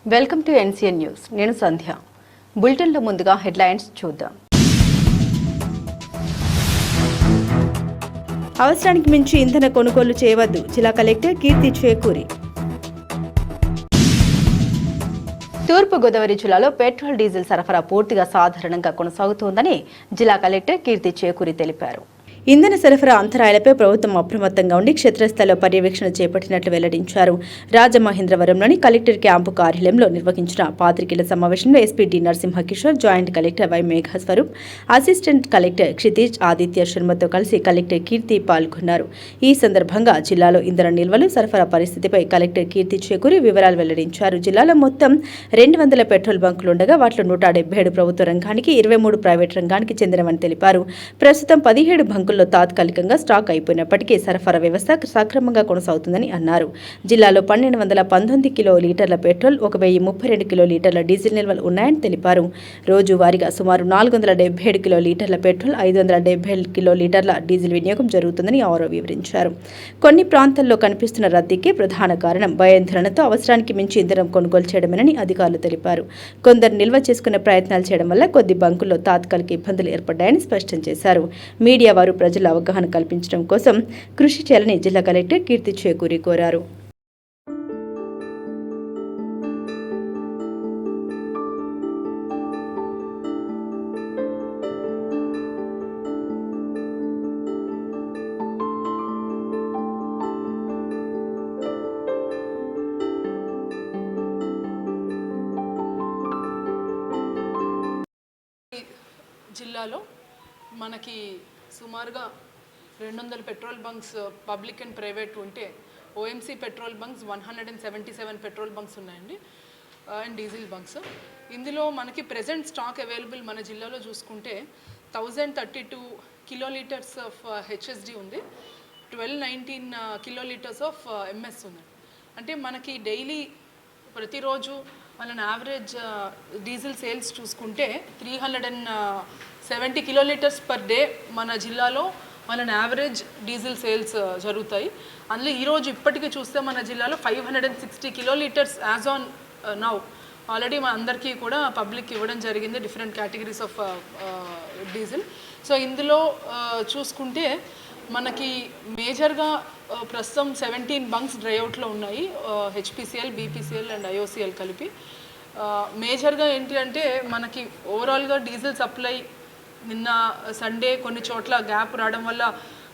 Welcome to NCN news. నేను సంధ్య. బులెటిన్లో ముందుగా హెడ్లైన్స్ చూద్దాం. అవసరానికి మించి ఇంధన కొనుగోలు చేయవద్దు, జిల్లా కలెక్టర్ కీర్తి చేకూరి. తూర్పుగోదావరి జిల్లాలో పెట్రోల్, డీజిల్ సరఫరా పూర్తిగా సాధారణంగా కొనసాగుతోందని జిల్లా కలెక్టర్ కీర్తి చేకూరి తెలిపారు. ఇంధన సరఫరా అంతరాయాలపై ప్రభుత్వం అప్రమత్తంగా ఉండి క్షేత్రస్థాయిలో పర్యవేక్షణ చేపట్టినట్లు వెల్లడించారు. రాజమహేంద్రవరంలోని కలెక్టర్ క్యాంపు కార్యాలయంలో నిర్వహించిన పాత్రికేయుల సమావేశంలో SP D Narasimhakishore, joint collector Y Meghaswaroop, assistant collector Kshitij Aditya శర్మతో కలిసి కలెక్టర్ కీర్తి పాల్గొన్నారు. ఈ సందర్భంగా జిల్లాలో ఇంధన నిల్వలు, సరఫరా పరిస్థితిపై కలెక్టర్ కీర్తి చేకూరి వివరాలు వెల్లడించారు. జిల్లాలో మొత్తం 200 పెట్రోల్ బంకులు ఉండగా వాటిలో 177 ప్రభుత్వ రంగానికి, 23 ప్రైవేట్ రంగానికి చెందినవని తెలిపారు. ప్రస్తుతం 17 బంకుల్లో తాత్కాలికంగా స్టాక్ అయిపోయినప్పటికీ సరఫరా వ్యవస్థ సక్రమంగా కొనసాగుతుందని అన్నారు. జిల్లాలో 1219 కిలోలీటర్ల పెట్రోల్, 1032 కిలోలీటర్ల డీజిల్ నిల్వలు ఉన్నాయని తెలిపారు. రోజువారీగా సుమారు 477 కిలోలీటర్ల పెట్రోల్, 570 కిలోలీటర్ల డీజిల్ వినియోగం జరుగుతుందని ఆరో వివరించారు. కొన్ని ప్రాంతాల్లో కనిపిస్తున్న రద్దీకి ప్రధాన కారణం భయాందోళనతో అవసరానికి మించి ఇంధనం కొనుగోలు చేయడమేనని అధికారులు తెలిపారు. కొందరు నిల్వ చేసుకునే ప్రయత్నాలు చేయడం వల్ల కొద్ది బంకుల్లో తాత్కాలిక ఇబ్బందులు ఏర్పడ్డాయని స్పష్టం చేశారు. మీడియా వారు ప్రజల అవగాహన కల్పించడం కోసం కృషి చేయాలని జిల్లా కలెక్టర్ కీర్తి చేకూరి కోరారు. జిల్లాలో మనకి సుమారుగా 200 petrol bunks public and private ఉంటే OMC petrol bunks 177 petrol bunks ఉన్నాయండి అండ్ డీజిల్ బంక్స్. ఇందులో మనకి ప్రెజెంట్ స్టాక్ అవైలబుల్ మన జిల్లాలో చూసుకుంటే 1032 కిలోలీటర్స్ ఆఫ్ హెచ్ఎస్డి ఉంది, 1219 కిలోలీటర్స్ ఆఫ్ ఎంఎస్ ఉంది. అంటే మనకి డైలీ ప్రతిరోజు మన యావరేజ్ డీజిల్ సేల్స్ చూసుకుంటే 370 కిలోలీటర్స్ పర్ డే మన జిల్లాలో మన యావరేజ్ డీజిల్ సేల్స్ జరుగుతాయి. అందులో ఈరోజు ఇప్పటికీ చూస్తే మన జిల్లాలో 560 kilolitres as on now already మన అందరికీ కూడా పబ్లిక్ ఇవ్వడం జరిగింది, different categories of diesel. So ఇందులో చూసుకుంటే మనకి మేజర్గా ప్రస్తుతం 17 బంక్స్ డ్రైఅవుట్లో ఉన్నాయి, హెచ్పిసిఎల్, బీపీసీఎల్ అండ్ ఐఓసిఎల్ కలిపి. మేజర్గా ఏంటి అంటే మనకి ఓవరాల్గా డీజిల్ సప్లై నిన్న సండే కొన్ని చోట్ల గ్యాప్ రావడం వల్ల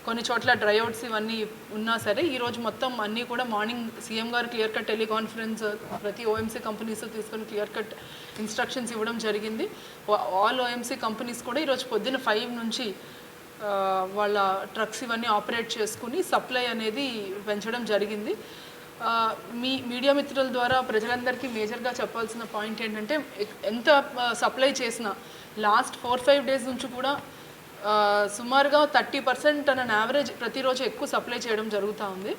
కొన్ని చోట్ల డ్రైఅవుట్స్ ఇవన్నీ ఉన్నా సరే ఈరోజు మొత్తం అన్నీ కూడా మార్నింగ్ సీఎం గారు క్లియర్ కట్ టెలికాన్ఫరెన్స్ ప్రతి ఓఎంసీ కంపెనీస్ తీసుకొని క్లియర్ కట్ ఇన్స్ట్రక్షన్స్ ఇవ్వడం జరిగింది. ఆల్ ఓఎంసీ కంపెనీస్ కూడా ఈరోజు పొద్దున్న 5 నుంచి వాళ్ళ ట్రక్స్ ఇవన్నీ ఆపరేట్ చేసుకుని సప్లై అనేది పెంచడం జరిగింది. మీ మీడియా మిత్రుల ద్వారా ప్రజలందరికీ మేజర్గా చెప్పాల్సిన పాయింట్ ఏంటంటే ఎంత సప్లై చేసినా లాస్ట్ 4-5 డేస్ నుంచి కూడా సుమారుగా 30% అన్న యావరేజ్ ప్రతిరోజు ఎక్కువ సప్లై చేయడం జరుగుతూ ఉంది.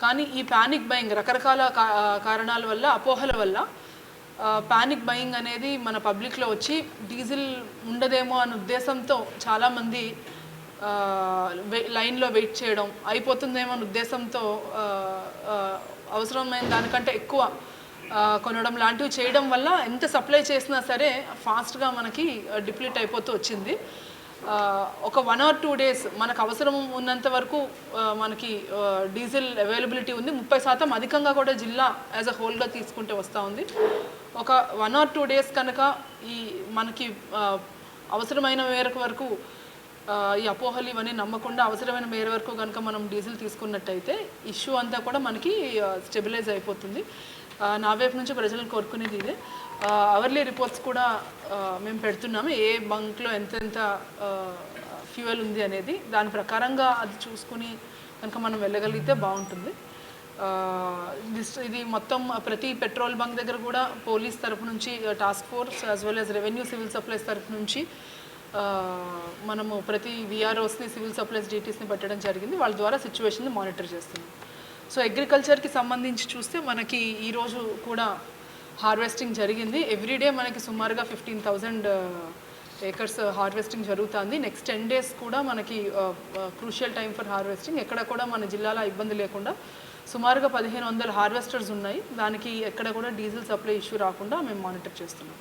కానీ ఈ ప్యానిక్ బయింగ్ రకరకాల కారణాల వల్ల, అపోహల వల్ల ప్యానిక్ బయింగ్ అనేది మన పబ్లిక్లో వచ్చి డీజిల్ ఉండదేమో అనే ఉద్దేశంతో చాలామంది లైన్లో వెయిట్ చేయడం, అయిపోతుందేమో అనే ఉద్దేశంతో అవసరమైన దానికంటే ఎక్కువ కొనడం లాంటివి చేయడం వల్ల ఎంత సప్లై చేసినా సరే ఫాస్ట్గా మనకి డిప్లీట్ అయిపోతూ వచ్చింది. ఒక 1 or 2 డేస్ మనకు అవసరం ఉన్నంత వరకు మనకి డీజిల్ అవైలబిలిటీ ఉంది. 30% అధికంగా కూడా జిల్లా యాజ్ అ హోల్గా తీసుకుంటే వస్తూ ఉంది. ఒక 1 or 2 డేస్ కనుక ఈ మనకి అవసరమైన మేరకు వరకు ఈ అపోహలు ఇవన్నీ నమ్మకుండా అవసరమైన మేర వరకు కనుక మనం డీజిల్ తీసుకున్నట్టయితే ఇష్యూ అంతా కూడా మనకి స్టెబిలైజ్ అయిపోతుంది. నా వైపు నుంచి ప్రజలను కోరుకునేది ఇదే. అవర్లీ రిపోర్ట్స్ కూడా మేము పెడుతున్నాము, ఏ బంక్లో ఎంతెంత ఫ్యూయల్ ఉంది అనేది. దాని ప్రకారంగా అది చూసుకుని కనుక మనం వెళ్ళగలిగితే బాగుంటుంది. ఇది మొత్తం ప్రతి పెట్రోల్ బంక్ దగ్గర కూడా పోలీస్ తరఫు నుంచి task force as well as revenue civil supplies తరఫు నుంచి మనము ప్రతి విఆర్ఓస్ని, సివిల్ సప్లైస్ డీటీస్ని పెట్టడం జరిగింది. వాళ్ళ ద్వారా సిచ్యువేషన్ని మానిటర్ చేస్తున్నాం. సో అగ్రికల్చర్కి సంబంధించి చూస్తే మనకి ఈరోజు కూడా హార్వెస్టింగ్ జరిగింది. ఎవ్రీడే మనకి సుమారుగా 15,000 ఏకర్స్ హార్వెస్టింగ్ జరుగుతుంది. నెక్స్ట్ 10 days కూడా మనకి క్రూషియల్ టైం ఫర్ హార్వెస్టింగ్. ఎక్కడ కూడా మన జిల్లాలో ఇబ్బంది లేకుండా సుమారుగా 1500 హార్వెస్టర్స్ ఉన్నాయి. దానికి ఎక్కడ కూడా డీజిల్ సప్లై ఇష్యూ రాకుండా మేము మానిటర్ చేస్తున్నాం.